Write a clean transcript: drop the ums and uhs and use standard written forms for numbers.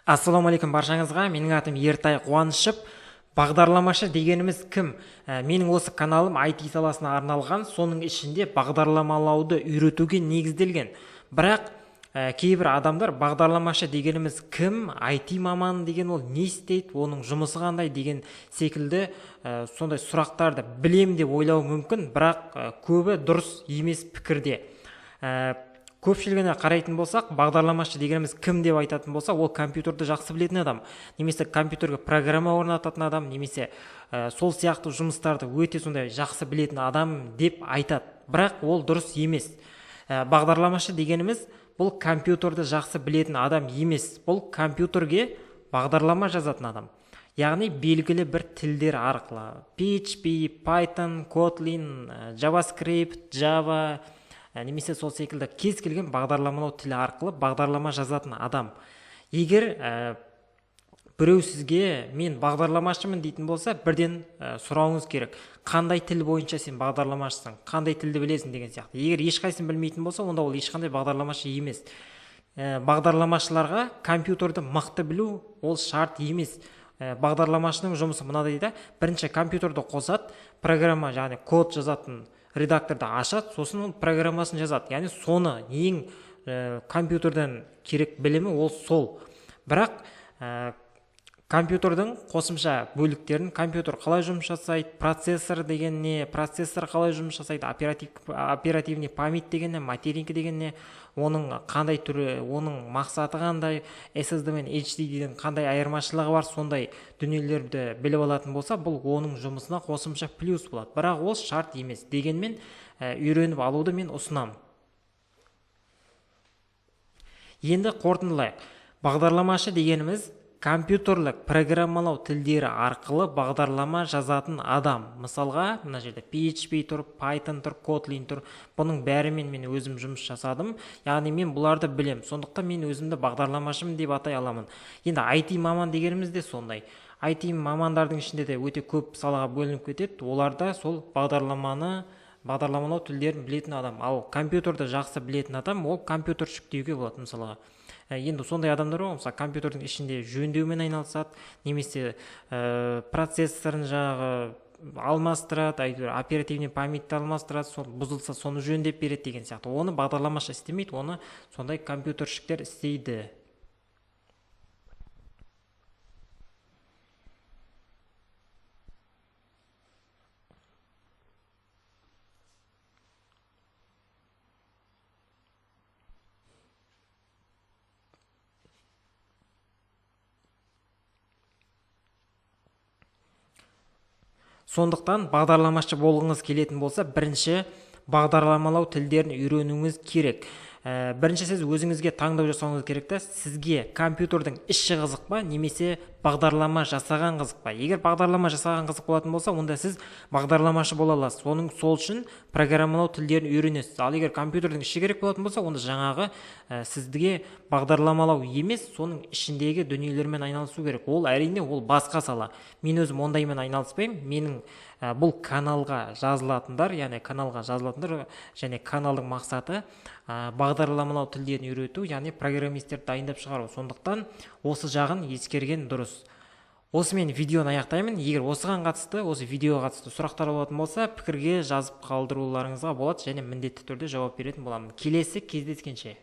Ассалаумағалейкум баршаңызға. Менің атым Ертай Қуанышев. Бағдарламашы дегеніміз кім? Менің осы каналым IT саласына арналған, соның ішінде бағдарламалауды үйретуге негізделген. Бірақ кейбір адамдар бағдарламашы дегеніміз кім? IT маманы деген ол не істейді? Оның жұмысы қандай деген секілді сондай сұрақтарды білем деп ойлауы мүмкін, бірақ көбі дұрыс емес пікірде. Көпшілігіне қарайтын болсақ, бағдарламашы дегеніміз кім деп айтатын болса, ол компьютерді жақсы білетін адам, немесе компьютерге программа орнататын адам, немесе сол сияқты жұмыстарды өте сондай жақсы білетін адам деп айтады. Бірақ ол дұрыс емес. Бағдарламашы дегеніміз бұл компьютерді жақсы білетін адам емес. Бұл компьютерге бағдарлама жазатын адам. Яғни белгілі бір тілдер арқылы PHP, Python, Kotlin, JavaScript, Java, немесе сол секілді кез келген бағдарламалау тілі арқылы бағдарлама жазатын адам. Егер біреу сізге мен бағдарламашымын дейтін болса, бірден сұрауыңыз керек. Қандай тіл бойынша сен бағдарламашысың, қандай тілді білесің деген сияқты. Егер ешқайсысын білмейтін болса, онда ол ешқандай бағдарламашы емес. Бағдарламашыларға компьютерді мықты білу ол шарт емес. Бағдарламашының жұмысы мынадай да, бірінші компьютерді қосады, программа, яғни код жазатын редакторды ашады, сосын ол программасын жазады. Яғни соны ең компьютерден керек білімі ол сол. Бірақ компьютердің қосымша бөліктерін, компьютер қалай жұмыс жасайды, процессор деген не, процессор қалай жұмыс жасайды, оперативный память деген не, материнка деген не, оның қандай түрі, оның мақсаты қандай, SSD мен HDD-ден қандай айырмашылығы бар, сондай дүниелерді біліп алатын болса, бұл оның жұмысына қосымша плюс болады. Бірақ ол шарт емес. Дегенмен үйреніп алуды мен ұсынамын. Енді қорытындылайық. Бағдарламашы дегеніміз компьютерлік программалау тілдері арқылы бағдарлама жазатын адам. Мысалға, мына жерде PHP тұр, Python тұр, Kotlin тұр. Бұның бәрімен мен өзім жұмыс жасадым. Яғни мен бұларды білем. Сондықтан мен өзімді бағдарламашымын деп атай аламын. Енді IT маман дегеніміз де сондай. IT мамандардың ішінде де өте көп салаға бөлініп кетеді. Оларда сол бағдарламалау тілдерін білетін адам. Ал компьютерді жақсы білетін адам, ол компьютершік деуге болады мысалға. Енді сондай адамдар бар, мысалы компьютердің ішінде жөндеумен айналысады, немесе процессорын жағы алмастырады, оперативный памятьті алмастырады, сол бұзылса соны жөндеп береді деген сияқты. Оны бағдарламашы істемейді, оны сондай компьютершіктер істейді. Сондықтан бағдарламашы болғыңыз келетін болса, бірінші бағдарламалау тілдерін үйренуіңіз керек. Бірінші сіз өзіңізге таңдау жасауыңыз керек та, сізге компьютердің іші қызық па, немесе бағдарлама жасаған қызық па? Егер бағдарлама жасаған қызық болатын болса, онда сіз бағдарламашы бола аласыз. Оның сол үшін программалау тілдерін үйренесіз. Ал егер компьютердің іші керек болатын болса, онда жаңағы сізге бағдарламалау емес, соның ішіндегі дүниелермен айналысу керек. Ол әрине ол басқа сала. Мен өзім ондаймен айналыспаймын. Менің бұл каналға жазылатындар, яғни каналға жазылатындар және каналдың мақсаты бағдарламалау тілдерін үйрету, яғни программистер дайындап шығару. Сондықтан осы жағын ескерген дұрыс. Осымен видеоны аяқтаймын. Егер осыған қатысты, осы видеоға қатысты сұрақтар болатын болса, пікірге жазып қалдыруларыңызға болады және міндетті түрде жауап беретін боламын. Келесі кездескенше.